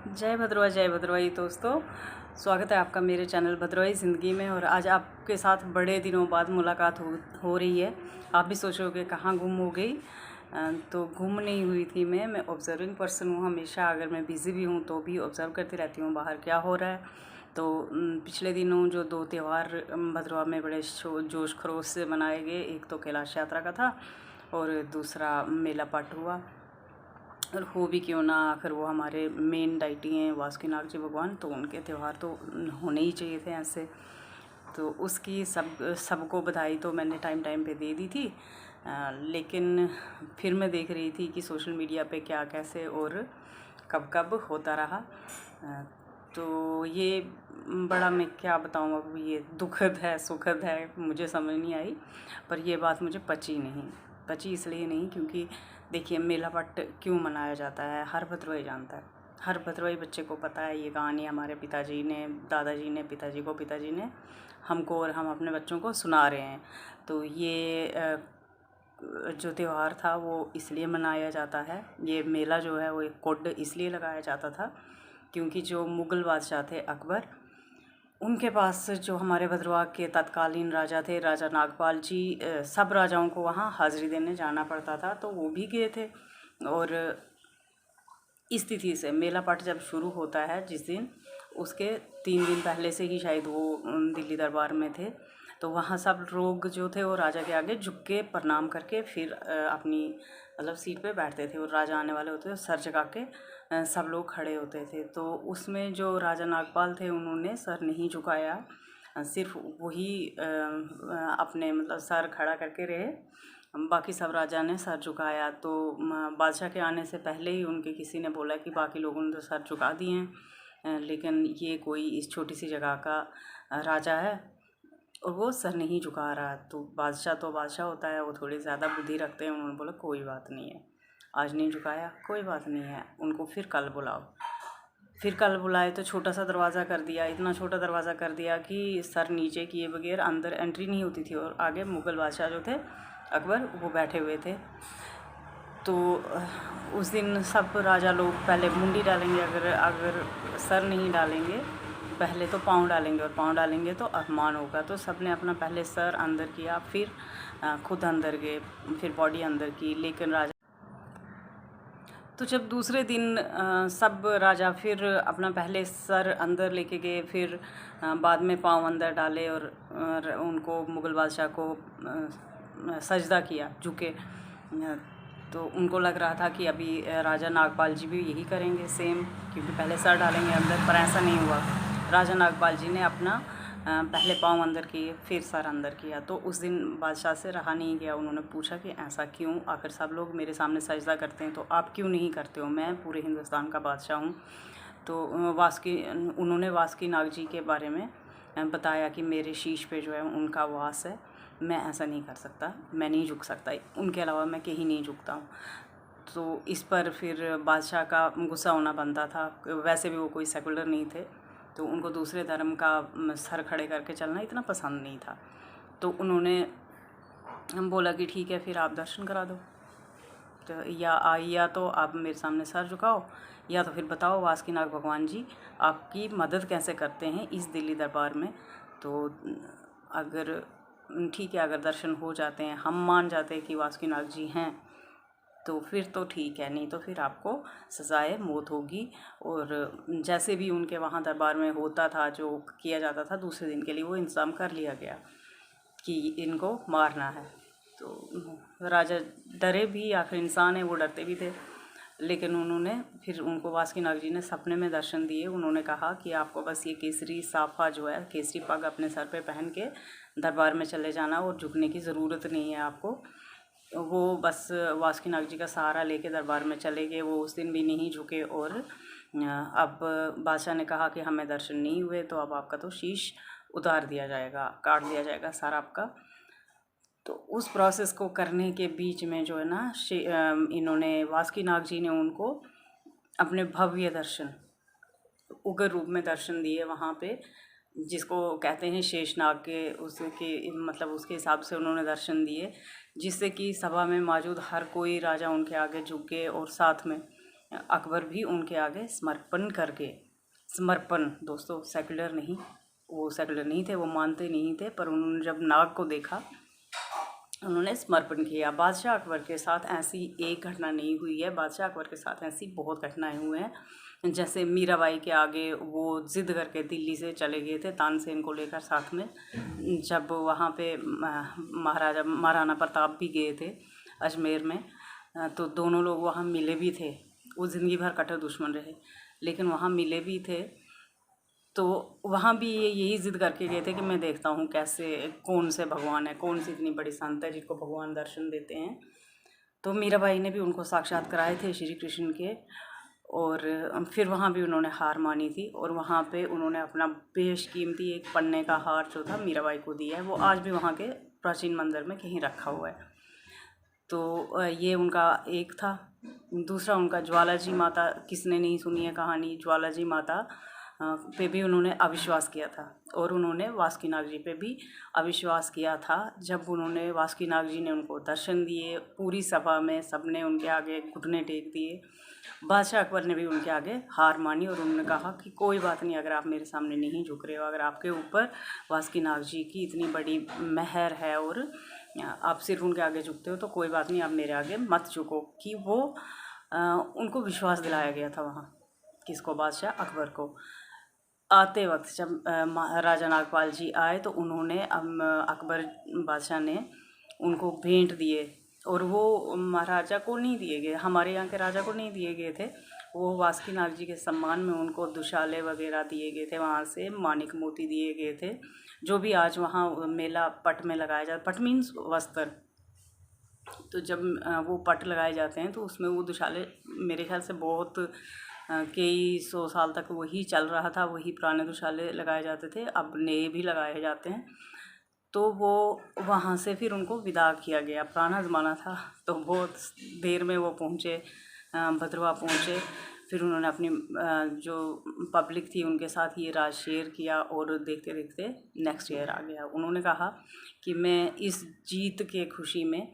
जय भद्रवाही दोस्तों। स्वागत है आपका मेरे चैनल भद्रवाही ज़िंदगी में। और आज आपके साथ बड़े दिनों बाद मुलाकात हो रही है। आप भी सोचोगे कहाँ गुम हो गई। तो गुम नहीं हुई थी मैं ऑब्जर्विंग पर्सन हूँ। हमेशा अगर मैं बिज़ी भी हूँ तो भी ऑब्ज़र्व करती रहती हूँ बाहर क्या हो रहा है। तो पिछले दिनों जो 2 त्यौहार भद्रवाह में बड़े जोश खरोश से मनाए गए, एक तो कैलाश यात्रा का था और दूसरा मेला पाट हुआ। और हो भी क्यों ना, आखिर वो हमारे मेन डाइटी हैं वासुकीनाग जी भगवान, तो उनके त्यौहार तो होने ही चाहिए थे ऐसे। तो उसकी सबको बधाई तो मैंने टाइम पे दे दी थी। लेकिन फिर मैं देख रही थी कि सोशल मीडिया पे क्या कैसे और कब कब होता रहा। तो ये बड़ा, मैं क्या बताऊँ अब, ये दुखद है सुखद है, मुझे समझ नहीं आई। पर ये बात मुझे पची इसलिए नहीं क्योंकि देखिए, मेला पाट क्यों मनाया जाता है हर भद्रवाही जानता है। हर भद्रवाही बच्चे को पता है ये कहानी। हमारे पिताजी ने, दादाजी ने, पिताजी ने हमको और हम अपने बच्चों को सुना रहे हैं। तो ये जो त्यौहार था वो इसलिए मनाया जाता है। ये मेला जो है वो एक कोड इसलिए लगाया जाता था क्योंकि जो मुग़ल बादशाह थे अकबर, उनके पास जो हमारे भद्रवाह के तत्कालीन राजा थे, राजा नागपाल जी, सब राजाओं को वहाँ हाज़िरी देने जाना पड़ता था, तो वो भी गए थे। और इस तिथि से मेला पाट जब शुरू होता है, जिस दिन, उसके 3 दिन पहले से ही शायद वो दिल्ली दरबार में थे। तो वहाँ सब लोग जो थे वो राजा के आगे झुक के प्रणाम करके फिर अपनी मतलब सीट पे बैठते थे। और राजा आने वाले होते थे, सर झुका के सब लोग खड़े होते थे। तो उसमें जो राजा नागपाल थे उन्होंने सर नहीं झुकाया, सिर्फ वही अपने मतलब सर खड़ा करके रहे। बाकी सब राजा ने सर झुकाया। तो बादशाह के आने से पहले ही उनके किसी ने बोला कि बाकी लोगों ने तो सर झुका दिए हैं, लेकिन ये कोई इस छोटी सी जगह का राजा है और वो सर नहीं झुका रहा। तो बादशाह होता है, वो थोड़ी ज़्यादा बुद्धि रखते हैं। उन्होंने बोला कोई बात नहीं है, आज नहीं झुकाया कोई बात नहीं है, उनको फिर कल बुलाओ। फिर कल बुलाए तो छोटा सा दरवाज़ा कर दिया, इतना छोटा दरवाज़ा कर दिया कि सर नीचे किए बगैर अंदर एंट्री नहीं होती थी। और आगे मुग़ल बादशाह जो थे अकबर, वो बैठे हुए थे। तो उस दिन सब राजा लोग पहले मुंडी डालेंगे, अगर सर नहीं डालेंगे, पहले तो पाँव डालेंगे, और पाँव डालेंगे तो अपमान होगा। तो सब ने अपना पहले सर अंदर किया, फिर खुद अंदर गए, फिर बॉडी अंदर की। लेकिन राजा, तो जब दूसरे दिन सब राजा फिर अपना पहले सर अंदर लेके गए, फिर बाद में पाँव अंदर डाले और उनको मुग़ल बादशाह को सजदा किया, झुके। तो उनको लग रहा था कि अभी राजा नागपाल जी भी यही करेंगे सेम, क्योंकि पहले सर डालेंगे अंदर, पर ऐसा नहीं हुआ। राजा नागपाल जी ने अपना पहले पाँव अंदर किए, फिर सर अंदर किया। तो उस दिन बादशाह से रहा नहीं गया। उन्होंने पूछा कि ऐसा क्यों, आखिर सब लोग मेरे सामने सजदा करते हैं तो आप क्यों नहीं करते हो, मैं पूरे हिंदुस्तान का बादशाह हूँ। तो उन्होंने वासुकीनाग जी के बारे में बताया कि मेरे शीश पे जो है उनका वास है, मैं ऐसा नहीं कर सकता, मैं नहीं झुक सकता, उनके अलावा मैं कहीं नहीं झुकता हूँ। तो इस पर फिर बादशाह का गुस्सा होना बनता था। वैसे भी वो कोई सेकुलर नहीं थे, तो उनको दूसरे धर्म का सर खड़े करके चलना इतना पसंद नहीं था। तो उन्होंने बोला कि ठीक है, फिर आप दर्शन करा दो। तो या तो आप मेरे सामने सर झुकाओ, या तो फिर बताओ वासुकीनाग भगवान जी आपकी मदद कैसे करते हैं इस दिल्ली दरबार में। तो अगर ठीक है, अगर दर्शन हो जाते हैं, हम मान जाते हैं कि वासुकीनाग जी हैं, तो फिर तो ठीक है, नहीं तो फिर आपको सज़ाए मौत होगी। और जैसे भी उनके वहाँ दरबार में होता था, जो किया जाता था, दूसरे दिन के लिए वो इंतज़ाम कर लिया गया कि इनको मारना है। तो राजा डरे भी, आखिर इंसान है, वो डरते भी थे। लेकिन उन्होंने फिर उनको वासुकीनाग जी ने सपने में दर्शन दिए। उन्होंने कहा कि आपको बस ये केसरी साफा जो है, केसरी पग अपने सर पे पहन के दरबार में चले जाना, और झुकने की ज़रूरत नहीं है आपको। वो बस वासुकीनाग जी का सहारा लेके दरबार में चले गए। वो उस दिन भी नहीं झुके। और अब बादशाह ने कहा कि हमें दर्शन नहीं हुए, तो अब आपका तो शीश उतार दिया जाएगा, काट दिया जाएगा सर आपका। तो उस प्रोसेस को करने के बीच में जो है ना, इन्होंने वासुकीनाग जी ने उनको अपने भव्य दर्शन, उग्र रूप में दर्शन दिए वहाँ पे, जिसको कहते हैं शेषनाग के, उसके मतलब उसके हिसाब से उन्होंने दर्शन दिए, जिससे कि सभा में मौजूद हर कोई राजा उनके आगे झुक गए। और साथ में अकबर भी उनके आगे समर्पण करके, समर्पण दोस्तों, सेकुलर नहीं, वो सेकुलर नहीं थे, वो मानते नहीं थे, पर उन्होंने जब नाग को देखा उन्होंने समर्पण किया। बादशाह अकबर के साथ ऐसी एक घटना नहीं हुई है, बादशाह अकबर के साथ ऐसी बहुत घटनाएं हुए हैं। जैसे मीराबाई के आगे वो ज़िद करके दिल्ली से चले गए थे तानसेन को लेकर साथ में, जब वहाँ पे महाराणा प्रताप भी गए थे अजमेर में, तो दोनों लोग वहाँ मिले भी थे। वो ज़िंदगी भर कट्टर दुश्मन रहे लेकिन वहाँ मिले भी थे। तो वहाँ भी ये यही ज़िद करके गए थे कि मैं देखता हूँ कैसे, कौन से भगवान है, कौन सी इतनी बड़ी संत है जिसको भगवान दर्शन देते हैं। तो मीराबाई ने भी उनको साक्षात कराए थे श्री कृष्ण के, और फिर वहाँ भी उन्होंने हार मानी थी, और वहाँ पे उन्होंने अपना बेशकीमती एक पन्ने का हार जो था मीराबाई को दिया है, वो आज भी वहाँ के प्राचीन मंदिर में कहीं रखा हुआ है। तो ये उनका एक था। दूसरा उनका ज्वालाजी माता, किसने नहीं सुनी है कहानी, ज्वालाजी माता पे भी उन्होंने अविश्वास किया था, और उन्होंने वासुकीनाग जी पे भी अविश्वास किया था। जब उन्होंने, वासुकीनाग जी ने उनको दर्शन दिए पूरी सभा में, सबने उनके आगे घुटने टेक दिए, बादशाह अकबर ने भी उनके आगे हार मानी, और उन्होंने कहा कि कोई बात नहीं, अगर आप मेरे सामने नहीं झुक रहे हो, अगर आपके ऊपर वासुकीनाग जी की इतनी बड़ी मेहर है और आप सिर्फ उनके आगे झुकते हो, तो कोई बात नहीं, आप मेरे आगे मत झुको। कि वो उनको विश्वास दिलाया गया था वहाँ, किसको, बादशाह अकबर को। आते वक्त जब राजा नागपाल जी आए तो उन्होंने अकबर बादशाह ने उनको भेंट दिए, और वो महाराजा को नहीं दिए गए, हमारे यहाँ के राजा को नहीं दिए गए थे, वो वासुकीनाग जी के सम्मान में उनको दुशाले वगैरह दिए गए थे, वहाँ से मानिक मोती दिए गए थे, जो भी आज वहाँ मेला पट में लगाया जाता, पट मीन्स वस्त्र। तो जब वो पट लगाए जाते हैं तो उसमें वो दुशाले, मेरे ख्याल से बहुत कई 100 साल तक वही चल रहा था, वही पुराने दुशाले लगाए जाते थे, अब नए भी लगाए जाते हैं। तो वो वहाँ से फिर उनको विदा किया गया, पुराना ज़माना था, तो बहुत देर में वो पहुँचे, भद्रवा पहुँचे। फिर उन्होंने अपनी जो पब्लिक थी उनके साथ ये राज शेयर किया, और देखते देखते नेक्स्ट ईयर आ गया। उन्होंने कहा कि मैं इस जीत के खुशी में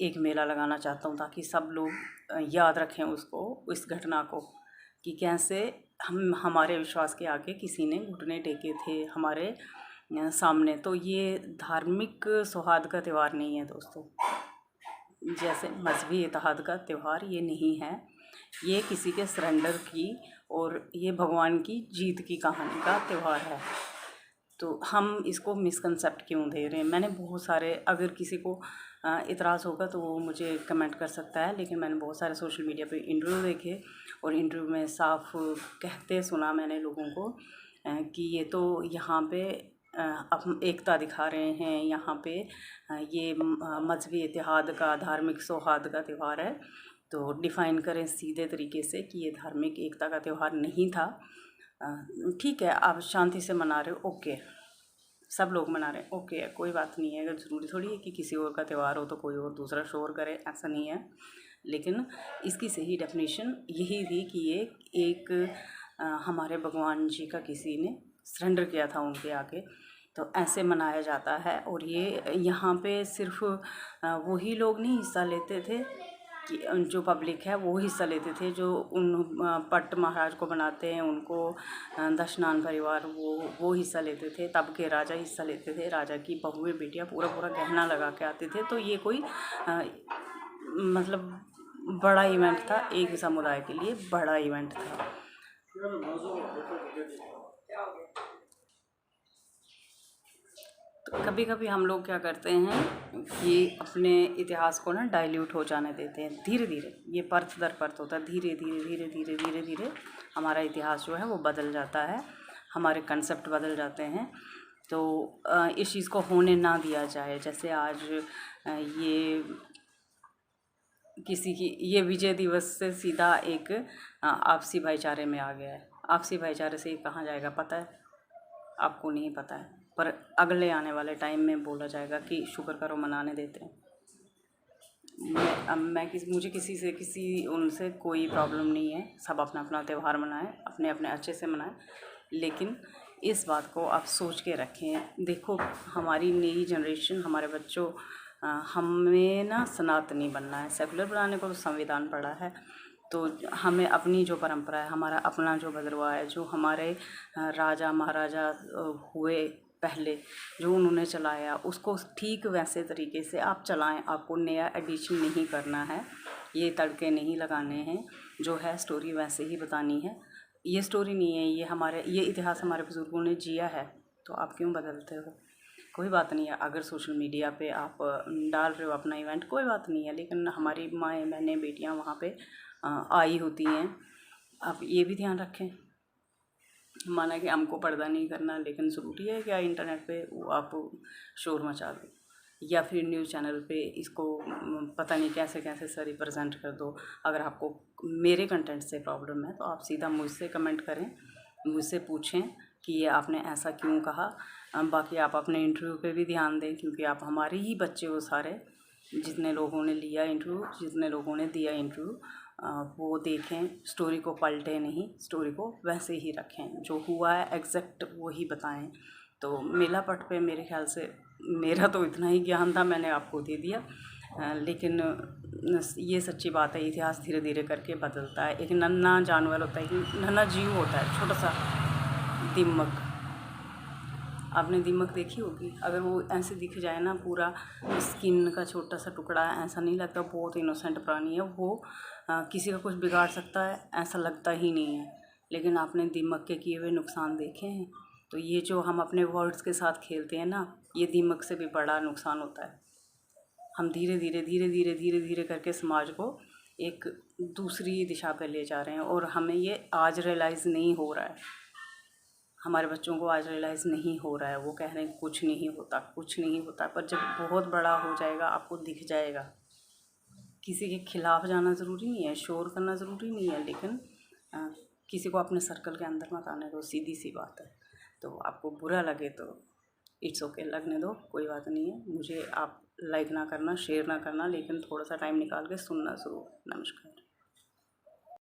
एक मेला लगाना चाहता हूँ, ताकि सब लोग याद रखें उसको, इस घटना को, कि कैसे हमारे विश्वास के आगे किसी ने घुटने टेके थे हमारे सामने। तो ये धार्मिक सौहार्द का त्यौहार नहीं है दोस्तों, जैसे मजहबी इत्तेहाद का त्यौहार ये नहीं है, ये किसी के सरेंडर की और ये भगवान की जीत की कहानी का त्यौहार है। तो हम इसको मिसकंसेप्ट क्यों दे रहे हैं? मैंने बहुत सारे, अगर किसी को इतराज़ होगा तो वो मुझे कमेंट कर सकता है, लेकिन मैंने बहुत सारे सोशल मीडिया पे इंटरव्यू देखे, और इंटरव्यू में साफ कहते सुना मैंने लोगों को कि ये तो यहाँ पे अब एकता दिखा रहे हैं, यहाँ पे ये मजहबी इत्तेहाद का, धार्मिक सौहार्द का त्यौहार है। तो डिफ़ाइन करें सीधे तरीके से कि ये धार्मिक एकता का त्यौहार नहीं था। ठीक है, आप शांति से मना रहे हो, ओके, सब लोग मना रहे हैं, ओके है, कोई बात नहीं है। अगर ज़रूरी थोड़ी है कि किसी और का त्यौहार हो तो कोई और दूसरा शोर करे, ऐसा नहीं है। लेकिन इसकी सही डेफिनेशन यही थी कि ये एक हमारे भगवान जी का किसी ने सरेंडर किया था उनके आगे, तो ऐसे मनाया जाता है। और ये यहाँ पे सिर्फ वही लोग नहीं हिस्सा लेते थे, कि जो पब्लिक है वो हिस्सा लेते थे, जो उन पट्ट महाराज को बनाते हैं उनको, दशनान परिवार, वो हिस्सा लेते थे, तब के राजा हिस्सा लेते थे, राजा की बहुएं बेटियां पूरा पूरा गहना लगा के आते थे। तो ये कोई मतलब बड़ा इवेंट था, एक समुदाय के लिए बड़ा इवेंट था। तो कभी कभी हम लोग क्या करते हैं कि अपने इतिहास को ना डाइल्यूट हो जाने देते हैं, धीरे धीरे, ये परत दर परत होता है, धीरे धीरे धीरे धीरे धीरे धीरे हमारा इतिहास जो है वो बदल जाता है, हमारे कंसेप्ट बदल जाते हैं। तो इस चीज़ को होने ना दिया जाए। जैसे आज ये किसी की, ये विजय दिवस से सीधा एक आपसी भाईचारे में आ गया है। आपसी भाईचारे से ये कहाँ जाएगा पता है? आपको नहीं पता है, पर अगले आने वाले टाइम में बोला जाएगा कि शुक्र करो मनाने देते हैं। मुझे किसी उनसे कोई प्रॉब्लम नहीं है, सब अपना अपना त्यौहार मनाएं, अपने अपने अच्छे से मनाएं, लेकिन इस बात को आप सोच के रखें। देखो, हमारी नई जनरेशन, हमारे बच्चों, हमें ना सनातनी बनना है, सेकुलर बनाने को तो संविधान पड़ा है, तो हमें अपनी जो परंपरा है, हमारा अपना जो भद्रवाह है, जो हमारे राजा महाराजा हुए पहले, जो उन्होंने चलाया, उसको ठीक वैसे तरीके से आप चलाएं। आपको नया एडिशन नहीं करना है, ये तड़के नहीं लगाने हैं, जो है स्टोरी वैसे ही बतानी है। ये स्टोरी नहीं है, ये इतिहास हमारे बुज़ुर्गों ने जिया है, तो आप क्यों बदलते हो? कोई बात नहीं है अगर सोशल मीडिया पे आप डाल रहे हो अपना इवेंट, कोई बात नहीं है, लेकिन हमारी माएँ बहनें बेटियाँ वहाँ पे आई होती हैं। आप ये भी ध्यान रखें। माना कि हमको पर्दा नहीं करना, लेकिन ज़रूरी है क्या इंटरनेट पे वो आप शोर मचा दो, या फिर न्यूज़ चैनल पे इसको पता नहीं कैसे कैसे से रिप्रेजेंट कर दो। अगर आपको मेरे कंटेंट से प्रॉब्लम है तो आप सीधा मुझसे कमेंट करें, मुझसे पूछें कि ये आपने ऐसा क्यों कहा। बाकी आप अपने इंटरव्यू पे भी ध्यान दें, क्योंकि आप हमारे ही बच्चे हो सारे। जितने लोगों ने लिया इंटरव्यू, जितने लोगों ने दिया इंटरव्यू, वो देखें, स्टोरी को पलटें नहीं, स्टोरी को वैसे ही रखें, जो हुआ है एग्जैक्ट वही बताएं। तो मेला पट पे मेरे ख्याल से मेरा तो इतना ही ज्ञान था, मैंने आपको दे दिया। लेकिन ये सच्ची बात है, इतिहास धीरे धीरे करके बदलता है। एक नन्हा जानवर होता है, एक नन्हा जीव होता है, छोटा सा दीमक। आपने दीमक देखी होगी, अगर वो ऐसे दिख जाए ना, पूरा स्किन का छोटा सा टुकड़ा, ऐसा नहीं लगता, बहुत इनोसेंट प्राणी है वो, किसी का कुछ बिगाड़ सकता है ऐसा लगता ही नहीं है। लेकिन आपने दीमक के किए हुए नुकसान देखे हैं? तो ये जो हम अपने वर्ड्स के साथ खेलते हैं ना, ये दीमक से भी बड़ा नुकसान होता है। हम धीरे धीरे धीरे धीरे धीरे धीरे करके समाज को एक दूसरी दिशा पे ले जा रहे हैं, और हमें ये आज रियलाइज़ नहीं हो रहा है। हमारे बच्चों को आज रियलाइज़ नहीं हो रहा है। वो कह रहे हैं कुछ नहीं होता, कुछ नहीं होता, पर जब बहुत बड़ा हो जाएगा आपको दिख जाएगा। किसी के खिलाफ जाना ज़रूरी नहीं है, शोर करना ज़रूरी नहीं है, लेकिन किसी को अपने सर्कल के अंदर मत आने दो, सीधी सी बात है। तो आपको बुरा लगे तो इट्स ओके, लगने दो, कोई बात नहीं है। मुझे आप लाइक ना करना, शेयर ना करना, लेकिन थोड़ा सा टाइम निकाल के सुनना ज़रूर। नमस्कार।